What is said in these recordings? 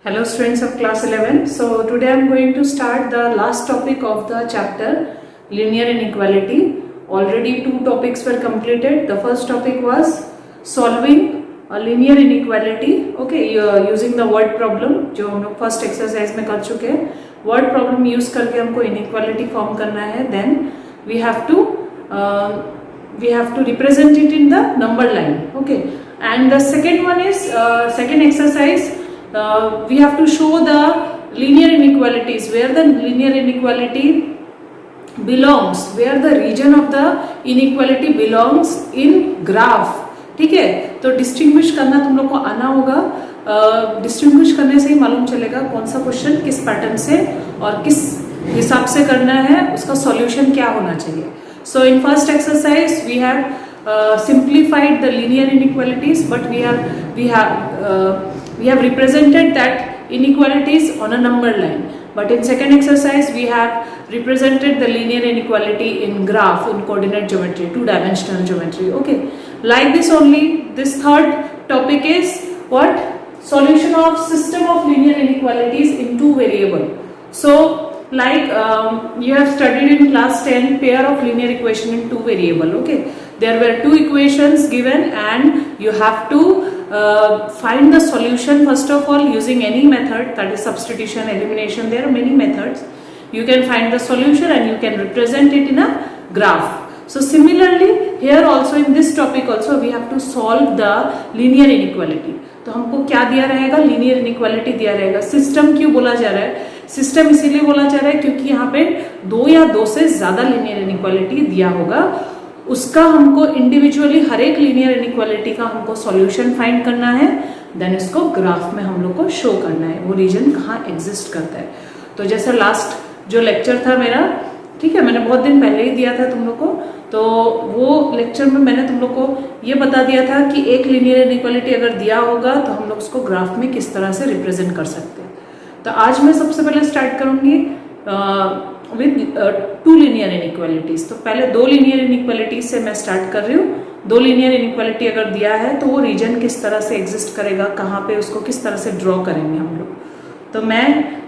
Hello students of class 11. So today I am going to start the last topic of the chapter linear inequality. Already two topics were completed. The first topic was solving a linear inequality. Okay, using the word problem जो हम लोग first exercise में कर चुके हैं. Word problem use करके हमको inequality form करना है. Then we have to represent it in the number line. Okay, and the second one is second exercise. We have to show the linear inequalities, where the linear inequality belongs, where the region of the inequality belongs in graph. ठीक है, तो distinguish करना तुम लोग को आना होगा. Distinguish करने से ही मालूम चलेगा कौन सा क्वेश्चन किस पैटर्न से और किस हिसाब से करना है, उसका सॉल्यूशन क्या होना चाहिए. So in first exercise we have simplified the linear inequalities, but we have represented that inequalities on a number line. But in second exercise we have represented the linear inequality in graph, in coordinate geometry, two-dimensional geometry. Okay, like this only. This third topic is what? Solution of system of linear inequalities in two variable. So like you have studied in class 10 pair of linear equation in two variable. Okay, there were two equations given and you have to find the solution first of all using any method, that is substitution, elimination. There are many methods. You can find the solution and you can represent it in a graph. So similarly here also in this topic also we have to solve the linear inequality. तो हमको क्या दिया रहेगा? Linear inequality दिया रहेगा. System क्यों बोला जा रहा है? सिस्टम इसीलिए बोला जा रहा है क्योंकि यहाँ पे दो या दो से ज्यादा लीनियर इनइक्वालिटी दिया होगा. उसका हमको इंडिविजुअली हर एक लीनियर इनइक्वालिटी का हमको सॉल्यूशन फाइंड करना है. देन इसको ग्राफ में हम लोग को शो करना है वो रीजन कहाँ एग्जिस्ट करता है. तो जैसा लास्ट जो लेक्चर था मेरा, ठीक है, मैंने बहुत दिन पहले ही दिया था तुम लोग को. तो वो लेक्चर में मैंने तुम लोग को ये बता दिया था कि एक लीनियर इनइक्वालिटी अगर दिया होगा तो हम लोग उसको ग्राफ में किस तरह से रिप्रेजेंट कर सकते हैं. तो आज मैं सबसे पहले स्टार्ट करूंगी विद टू लीनियर इनइक्वालिटीज. तो पहले दो लीनियर इनइक्वालिटीज से मैं स्टार्ट कर रही हूँ. दो लीनियर इनइक्वालिटी अगर दिया है तो वो रीजन किस तरह से एग्जिस्ट करेगा, कहाँ पे उसको किस तरह से ड्रॉ करेंगे हम लोग. तो मैं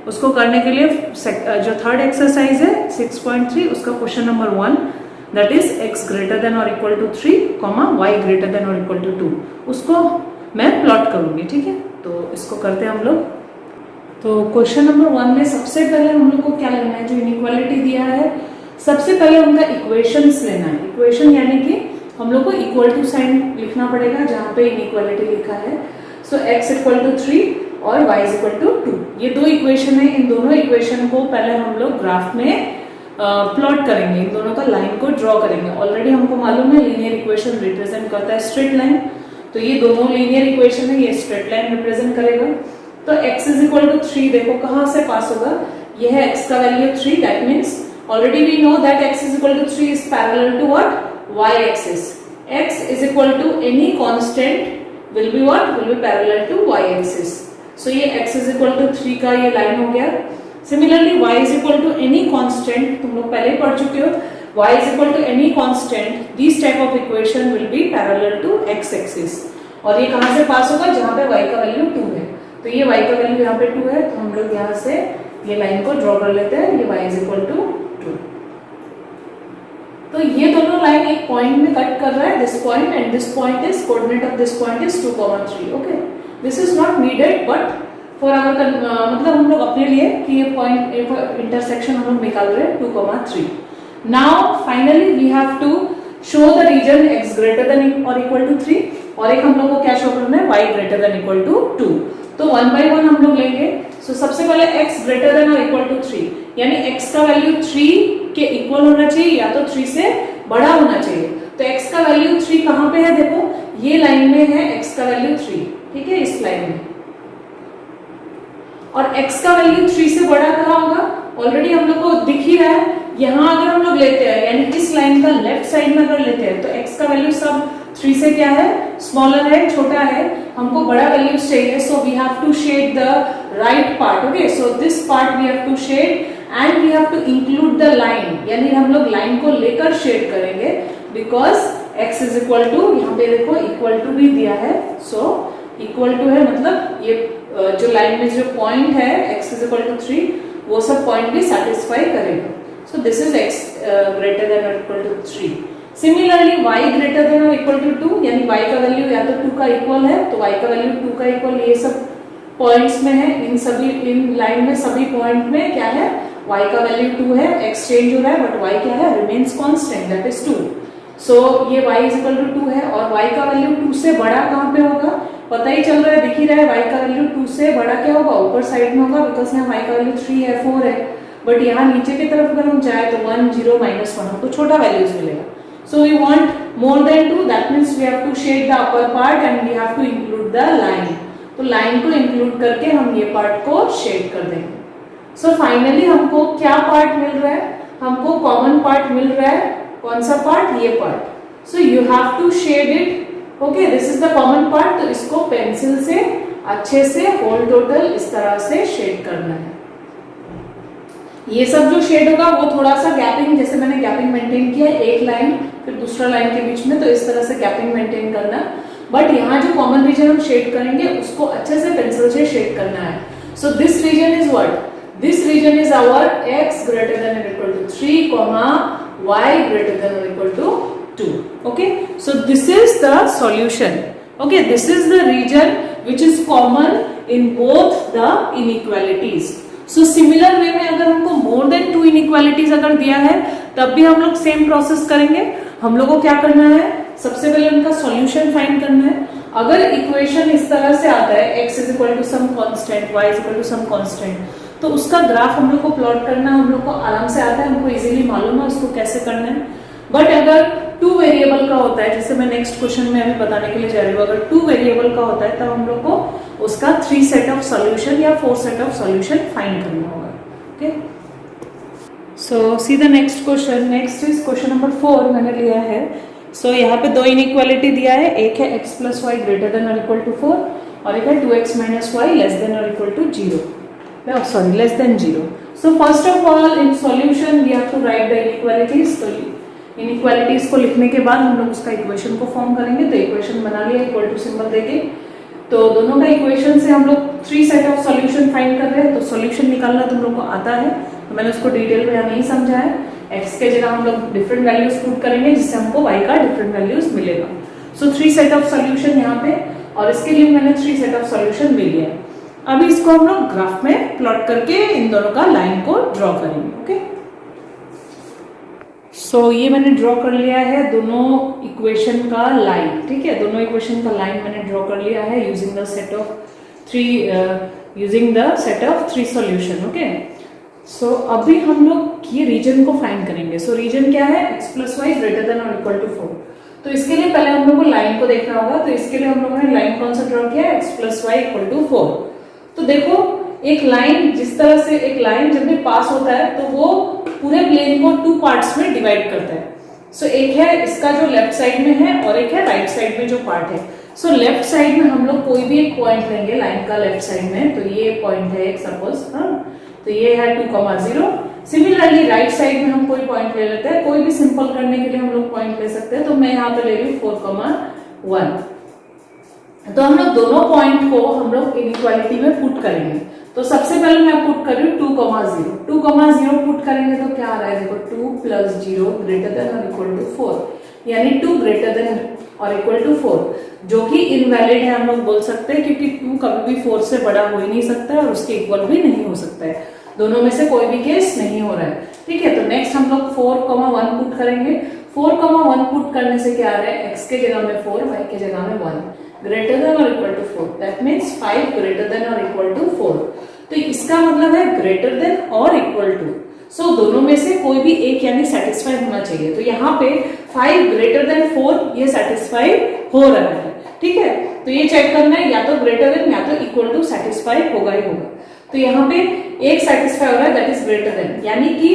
उसको करने के लिए जो थर्ड एक्सरसाइज है 6.3 उसका question number 1, that is x greater than और equal to 3, y greater than और इक्वल टू 2, उसको मैं प्लॉट करूंगी. ठीक है, तो इसको करते हैं हम लोग. तो क्वेश्चन नंबर 1 में सबसे पहले हम लोग को क्या लेना है? जो इनइक्वालिटी दिया है सबसे पहले उनका इक्वेशंस लेना है. इक्वेशन यानी कि हम लोग को इक्वल टू साइन लिखना पड़ेगा जहां पे इनइक्वालिटी लिखा है. सो x इक्वल टू 3 और y इज इक्वल टू 2, ये दो इक्वेशन है. इन दोनों इक्वेशन को पहले हम लोग ग्राफ में प्लॉट करेंगे, इन दोनों का लाइन को ड्रॉ करेंगे. ऑलरेडी हमको मालूम है लीनियर इक्वेशन रिप्रेजेंट करता है स्ट्रेट लाइन. तो ये दोनों लीनियर इक्वेशन है, ये स्ट्रेट लाइन रिप्रेजेंट करेगा. तो x इज इक्वल टू 3 देखो कहां से पास होगा? ये है x का value 3. That means already we know that x is equal to 3 is parallel to what? y axis. x is equal to any constant will be what? Will be parallel to y axis. So ये x is equal to 3 का ये line हो गया. Similarly y is equal to any constant, तुम लोग पहले पढ़ चुके हो. y is equal to any constant. These type of equation will be parallel to x axis. और ये कहाँ से पास होगा? जहाँ पे y का वैल्यू 2 है. तो ये y का वैल्यू यहाँ पे 2 है, तो हम लोग यहाँ से ये लाइन को ड्रॉ कर लेते हैं. ये y is equal to 2. तो ये दोनों लाइन एक पॉइंट में कट कर रहा है. This point and this point is coordinate of this point is 2,3. Okay, this is not needed but for our मतलब हम लोग अपने लिए कि ये पॉइंट इंटरसेक्शन हम लोग निकाल रहे हैं 2,3. Now finally we have to show the region x greater than और इक्वल टू 3 और एक हम लोग को क्या शो करना है? y greater than equal to 2. तो 1 by 1 हम लोग लेंगे. सो सबसे पहले x ग्रेटर देन और इक्वल टू 3 यानी x का वैल्यू 3 के इक्वल होना चाहिए या तो 3 से बड़ा होना चाहिए. तो x का वैल्यू 3 कहां पे है? देखो ये लाइन में है x का वैल्यू 3. ठीक है, इस लाइन में. और x का वैल्यू 3 से बड़ा कहां होगा? ऑलरेडी हम लोग को दिख ही रहा है. यहां अगर हम लोग लेते हैं यानी इस लाइन का लेफ्ट साइड में अगर लेते हैं तो x का वैल्यू सब 3 से क्या है? स्मॉलर है, छोटा है. हमको बड़ा वैल्यू चाहिए. So we have to shade the right part. Okay, so this part we have to shade and we have to include the line, यानी हम लोग लाइन को लेकर शेड करेंगे. Because x is equal to, यहाँ पे देखो इक्वल टू भी दिया है. सो इक्वल टू है मतलब ये जो लाइन में जो पॉइंट है x इज इक्वल टू 3 वो सब पॉइंट भी सेटिस्फाई करेगा. So this is x greater than और equal to 3. Similarly y greater than और इक्वल टू 2, यानी y का वैल्यू या तो 2 का इक्वल है तो y का वैल्यू 2 का इक्वल ये सब पॉइंट्स में है. इन लाइन में सभी पॉइंट में क्या है, y का वैल्यू 2 है, x चेंज हो रहा है बट y क्या है, रिमेन्स कांस्टेंट, दैट इज 2. सो ये y इज इक्वल टू 2 है और y का वैल्यू 2 से बड़ा कहाँ पे होगा, पता ही चल रहा है, दिख ही रहा है y का वैल्यू 2 से बड़ा क्या होगा, ऊपर साइड में होगा, बिकॉज यहाँ y का वैल्यू 3 है 4 है. बट यहाँ नीचे की तरफ अगर हम जाए तो 1 0 -1 हमको छोटा वैल्यूज मिलेगा. So we want more than 2, that means we have to shade the upper part and we have to include the line. तो लाइन को इंक्लूड करके हम ये पार्ट को शेड कर देंगे. सो फाइनली हमको क्या पार्ट मिल रहा है, हमको कॉमन पार्ट मिल रहा है. कौन सा पार्ट, ये part. So you have to shade it. Okay, this is the common part. तो इसको पेंसिल से अच्छे से होल टोटल इस तरह से शेड करना है. ये सब जो शेड होगा वो थोड़ा सा गैपिंग, जैसे मैंने गैपिंग मेंटेन किया, एक लाइन फिर दूसरा लाइन के बीच में, तो इस तरह से गैपिंग मेंटेन करना. बट यहाँ जो कॉमन रीजन हम शेड करेंगे उसको अच्छे से पेंसिल से शेड करना है. So this region is what, this region is our x greater than और equal to 3, y greater than or equal to 2. Okay, so this is the solution. Okay, this is the region which is common in both the inequalities. So similar way में अगर हमको more than 2 inequalities अगर दिया है तब भी हम लोग सेम प्रोसेस करेंगे. हम लोग को क्या करना है, सबसे पहले उनका सॉल्यूशन फाइंड करना है. अगर इक्वेशन इस तरह से आता है x is equal to some constant, y is equal to some constant, तो उसका ग्राफ हम लोग को प्लॉट करना हम लोग को आराम से आता है, हमको इजीली मालूम है उसको कैसे करना है. बट अगर 2 वेरिएबल का होता है, जैसे मैं नेक्स्ट क्वेश्चन में अभी बताने के लिए जा रही हूँ, अगर 2 वेरिएबल का होता है तब हम लोग को उसका 3 सेट ऑफ सॉल्यूशन या 4 सेट ऑफ सॉल्यूशन फाइंड करना होगा. Okay, so see the next question. Next is question number 4 मैंने लिया है. सो यहाँ पे 2 इनइक्वालिटी दिया है, एक है x plus y greater than और इक्वल टू 4 और एक है 2x minus y less than और equal to 0. less than 0. So first of all in solution we have to write the inequalities. तो inequalities को लिखने के बाद हम लोग उसका इक्वेशन को फॉर्म करेंगे. तो इक्वेशन बना लिया इक्वल टू सिंबल देके. तो दोनों का इक्वेशन से हम लोग 3 सेट ऑफ सॉल्यूशन फाइंड कर रहे हैं. तो सॉल्यूशन निकालना तुम लोग को आता है, तो मैंने उसको डिटेल में यहाँ नहीं समझा है. x के जगह हम लोग डिफरेंट वैल्यूज पुट करेंगे जिससे हमको y का डिफरेंट वैल्यूज मिलेगा. सो 3 सेट ऑफ सॉल्यूशन यहाँ पे, और इसके लिए मैंने 3 सेट ऑफ सॉल्यूशन मिल गया है. अभी इसको हम लोग ग्राफ में प्लॉट करके इन दोनों का लाइन को ड्रॉ करेंगे. ओके, सो ये मैंने ड्रॉ कर लिया है दोनों इक्वेशन का लाइन. ठीक है, दोनों इक्वेशन का लाइन मैंने ड्रॉ कर लिया है using the set of 3 solution. Okay, so अभी हम लोग ये रीजन को फाइंड करेंगे. सो रीजन क्या है, x plus y greater than और इक्वल टू 4. तो इसके लिए पहले हम लोग को लाइन को देखना होगा. तो इसके लिए हम लोगों ने लाइन कौन सा ड्रॉ किया है, x plus y equal to 4. तो देखो एक लाइन, जिस तरह से एक लाइन जब भी पास होता है तो वो पूरे प्लेन को 2 पार्ट्स में डिवाइड करता है. सो एक है इसका जो लेफ्ट साइड में है और एक है राइट साइड में जो पार्ट है. सो लेफ्ट साइड में हम लोग कोई भी एक पॉइंट लेंगे लाइन का लेफ्ट साइड में. तो ये पॉइंट है एक सपोज, तो ये है 2,0. सिमिलरली राइट साइड में हम कोई पॉइंट ले लेते हैं. कोई भी सिंपल करने के लिए हम लोग पॉइंट ले सकते हैं. तो मैं यहाँ पे ले रही हूँ 4,1. तो हम लोग दोनों पॉइंट को हम लोग इनइक्वालिटी में पुट करेंगे. तो सबसे पहले मैं पुट कर रही हूँ 2,0. 2,0 पुट करेंगे तो क्या आ रहा है, देखो 2 प्लस 0 ग्रेटर देन और इक्वल टू 4, यानी 2 ग्रेटर देन और इक्वल टू 4, जो कि इनवैलिड है हम लोग बोल सकते हैं, क्योंकि 2 कभी भी 4 से बड़ा हो ही नहीं सकता है और उसके इक्वल भी नहीं हो सकता है. दोनों में से कोई भी केस नहीं हो रहा है. ठीक है, तो नेक्स्ट हम लोग 4,1 पुट करेंगे. 4,1 पुट करने से क्या आ रहा है, x के जगह में 4, y के जगह में 1, ग्रेटर देन और equal to 4. That means 5 greater than और इक्वल टू 4. तो इसका मतलब है ग्रेटर देन और इक्वल टू. सो दोनों में से कोई भी एक यानी सेटिस्फाई होना चाहिए. तो यहाँ पे 5 ग्रेटर देन 4 ये सेटिस्फाई हो रहा है. ठीक है, तो ये चेक करना है, या तो ग्रेटर देन या तो इक्वल टू सेटिस्फाई होगा ही होगा. तो यहाँ पे एक सेटिस्फाई हो रहा है, दैट इज ग्रेटर देन, यानी कि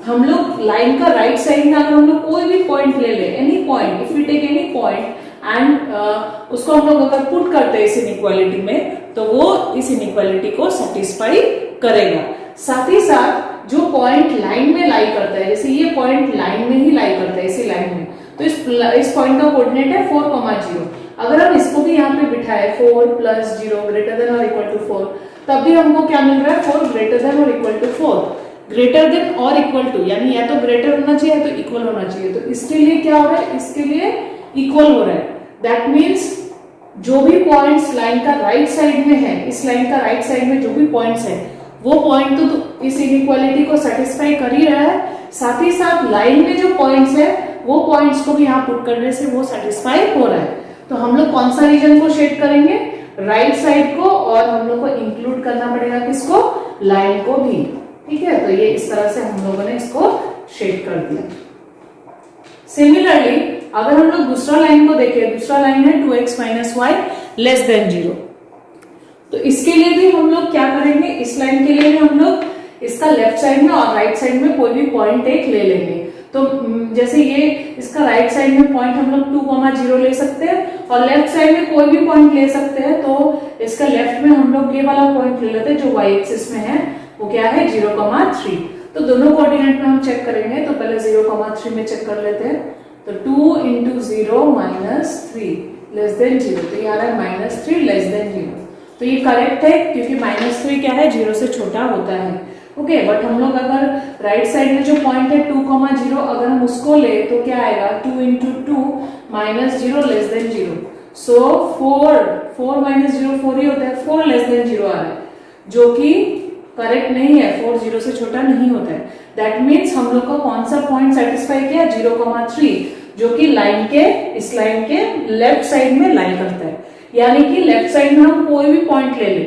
हम लोग लाइन का राइट साइड में अगर हम लोग कोई भी पॉइंट ले ले, any point, if you take any point and उसको हम लोग अगर पुट करते हैं इस इनइक्वालिटी में, तो वो इस इनइक्वालिटी को सेटिस्फाई करेगा. साथ ही साथ जो पॉइंट लाइन में लाई करता है, जैसे ये पॉइंट लाइन में ही लाई करता है इसी लाइन में, तो इस पॉइंट का कोऑर्डिनेट है 4,0. अगर हम इसको भी यहाँ पे बिठाए 4 + 0 ग्रेटर देन और इक्वल टू 4, तब भी हमको क्या मिल रहा है 4 ग्रेटर देन और इक्वल टू 4। ग्रेटर देन और इक्वल टू यानी या तो ग्रेटर होना चाहिए या तो इक्वल होना चाहिए। तो इसके लिए क्या हो रहा है, इसके लिए इक्वल हो रहा है। दैट मीन्स जो भी पॉइंट्स लाइन का राइट साइड में है, इस लाइन का राइट साइड में जो भी पॉइंट्स है वो पॉइंट तो इस इनइक्वालिटी को सेटिस्फाई कर ही रहा है, साथ ही साथ लाइन में जो पॉइंट्स है वो पॉइंट्स को भी यहाँ पुट करने से वो सेटिस्फाई हो रहा है। तो हम लोग कौन सा रीजन को शेड करेंगे, राइट साइड को, और हम लोग को इंक्लूड करना पड़ेगा किसको, लाइन को भी। ठीक है, तो ये इस तरह से हम लोगों ने इसको शेड कर दिया। सिमिलरली अगर हम लोग दूसरा लाइन को देखें, दूसरा लाइन है 2x - y < 0, तो इसके लिए भी हम लोग क्या करेंगे, इस लाइन के लिए भी हम लोग इसका लेफ्ट साइड में और राइट साइड में कोई भी पॉइंट एक ले लेंगे। तो जैसे ये इसका राइट साइड में पॉइंट हम लोग 2, 0 ले सकते हैं और लेफ्ट साइड में कोई भी पॉइंट ले सकते हैं। तो इसका लेफ्ट में हम लोग ये वाला पॉइंट ले लेते हैं जो y एक्सिस में है, वो क्या है 0, 3। तो दोनों कोऑर्डिनेट में हम चेक करेंगे, तो पहले 0, 3 में चेक कर लेते हैं। तो 2 × 0 - 3 < 0, तो ये आ रहा है -3 < 0। तो ये करेक्ट है क्योंकि -3 क्या है 0 से छोटा होता है। ओके, बट हम लोग अगर राइट साइड में जो पॉइंट है 2, 0 अगर हम उसको ले तो क्या आएगा 2 × 2 -0 < 0। सो 4 - 0 4 ही होता है, 4 < 0 आ रहा है, जो कि करेक्ट नहीं है, 4 0 से छोटा नहीं होता है। दैट मीन्स हम लोग को कौन सा पॉइंट सेटिस्फाई किया 0, 3, जो कि लाइन के इस लाइन के लेफ्ट साइड में लाई करता है। यानी कि लेफ्ट साइड में हम कोई भी पॉइंट ले ले,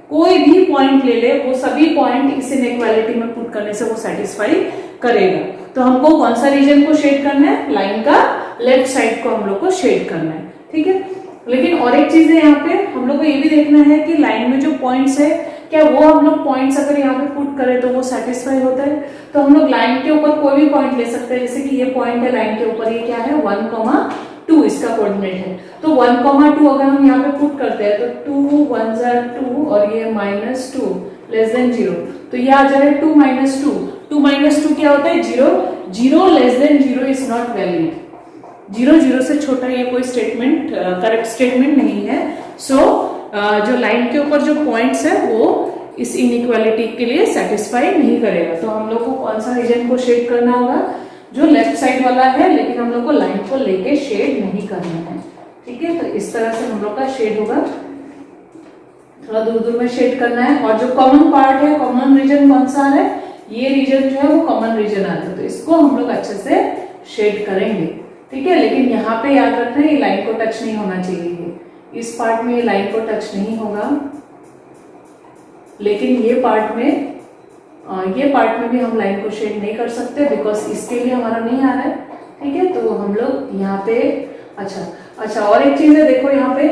कोई भी पॉइंट ले ले, वो सभी पॉइंट इस इनइक्वालिटी में पुट करने से वो सेटिस्फाई करेगा। तो हमको कौन सा रीजन को शेड करना है, लाइन का लेफ्ट साइड को हम लोग को शेड करना है। ठीक है, लेकिन और एक चीज है यहाँ पे हम लोग को ये भी देखना है कि लाइन में जो पॉइंट्स है क्या वो हम लोग पॉइंट्स अगर यहाँ पे पुट करें तो वो सेटिस्फाई होता है। तो हम लोग लाइन के ऊपर कोई भी पॉइंट ले सकते हैं, जैसे कि ये पॉइंट है लाइन के ऊपर, ये क्या है 1, 2 इसका कोऑर्डिनेट है। तो 1, 2 अगर हम यहाँ पे पुट करते हैं तो 2 1 2 और ये -2 < 0, तो ये आ जाए 2 - 2। 2 - 2 क्या होता है 0, 0 < 0 इज नॉट वैलिड। 0 0 से छोटा ये कोई स्टेटमेंट करेक्ट स्टेटमेंट नहीं है। सो जो लाइन के ऊपर जो पॉइंट्स है वो इस इनइक्वालिटी के लिए सेटिस्फाई नहीं करेगा। तो हम लोग को कौन सा रीजन को शेड करना होगा, जो लेफ्ट साइड वाला है, लेकिन हम लोग को लाइन को लेके शेड नहीं करना है। ठीक है, तो इस तरह से हम लोग का शेड होगा, थोड़ा दूर दूर में शेड करना है। और जो कॉमन पार्ट है, कॉमन रीजन कौन सा है, ये रीजन जो है वो कॉमन रीजन आता है, तो इसको हम लोग अच्छे से शेड करेंगे। ठीक है, लेकिन यहाँ पे याद रखना है ये लाइन को टच नहीं होना चाहिए, इस पार्ट में ये लाइन को टच नहीं होगा, लेकिन ये पार्ट में भी हम लाइन को शेड नहीं कर सकते बिकॉज इसके लिए हमारा नहीं आ रहा है। ठीक है, तो हम लोग यहाँ पे अच्छा और एक चीज है, देखो यहाँ पे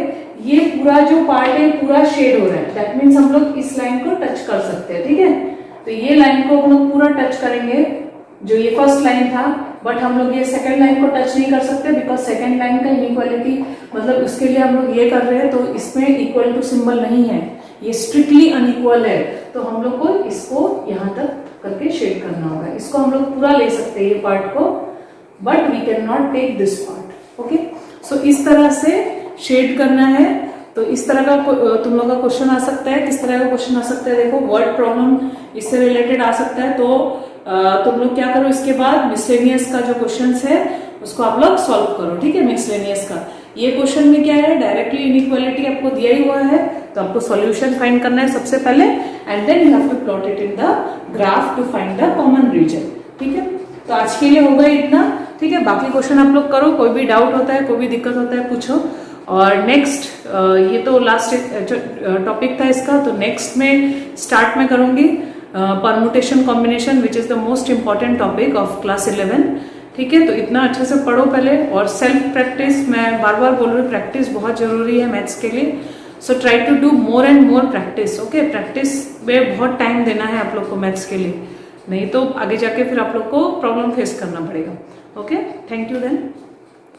ये पूरा जो पार्ट है पूरा शेड हो रहा है। दैट मीन्स हम लोग इस लाइन को टच कर सकते हैं। ठीक है, तो ये लाइन को हम लोग पूरा टच करेंगे, जो ये फर्स्ट लाइन था, बट हम लोग ये सेकंड लाइन को टच नहीं कर सकते बिकॉज सेकंड लाइन का इनइक्वालिटी मतलब उसके लिए हम लोग ये कर रहे हैं, तो इसमें इक्वल टू सिंबल नहीं है, ये स्ट्रिक्टली अनइक्वल है। तो हम लोग को इसको यहाँ तक करके शेड करना होगा। इसको हम लोग पूरा ले सकते हैं ये पार्ट को, but we can not take this part. Okay, so इस तरह से शेड करना है। तो इस तरह का तुम लोग का क्वेश्चन आ सकता है। किस तरह का क्वेश्चन आ सकता है, देखो वर्ड प्रॉब्लम इससे रिलेटेड आ सकता है। तो तुम लोग क्या करो, इसके बाद मिसलेनियस का जो क्वेश्चन है उसको आप लोग सॉल्व करो। ठीक है, मिसलेनियस का ये क्वेश्चन में क्या है, डायरेक्टली इनइक्वालिटी आपको दिया ही हुआ है, तो आपको सॉल्यूशन फाइंड करना है सबसे पहले, and then you have to plot it in the graph to find the common region. ठीक है, तो आज के लिए होगा इतना। ठीक है, बाकी क्वेश्चन आप लोग करो, कोई भी डाउट होता है, कोई भी दिक्कत होता है पूछो। और नेक्स्ट ये तो लास्ट टॉपिक था इसका, तो नेक्स्ट में स्टार्ट में करूंगी permutation combination which is the most important topic of class 11। ठीक है, तो इतना अच्छे से पढ़ो पहले, और सेल्फ प्रैक्टिस, मैं बार बार बोल रही हूँ प्रैक्टिस बहुत जरूरी है मैथ्स के लिए। So try to do more and more practice. Okay, practice में बहुत टाइम देना है आप लोग को मैथ्स के लिए, नहीं तो आगे जाके फिर आप लोग को प्रॉब्लम फेस करना पड़ेगा। Okay, thank you then.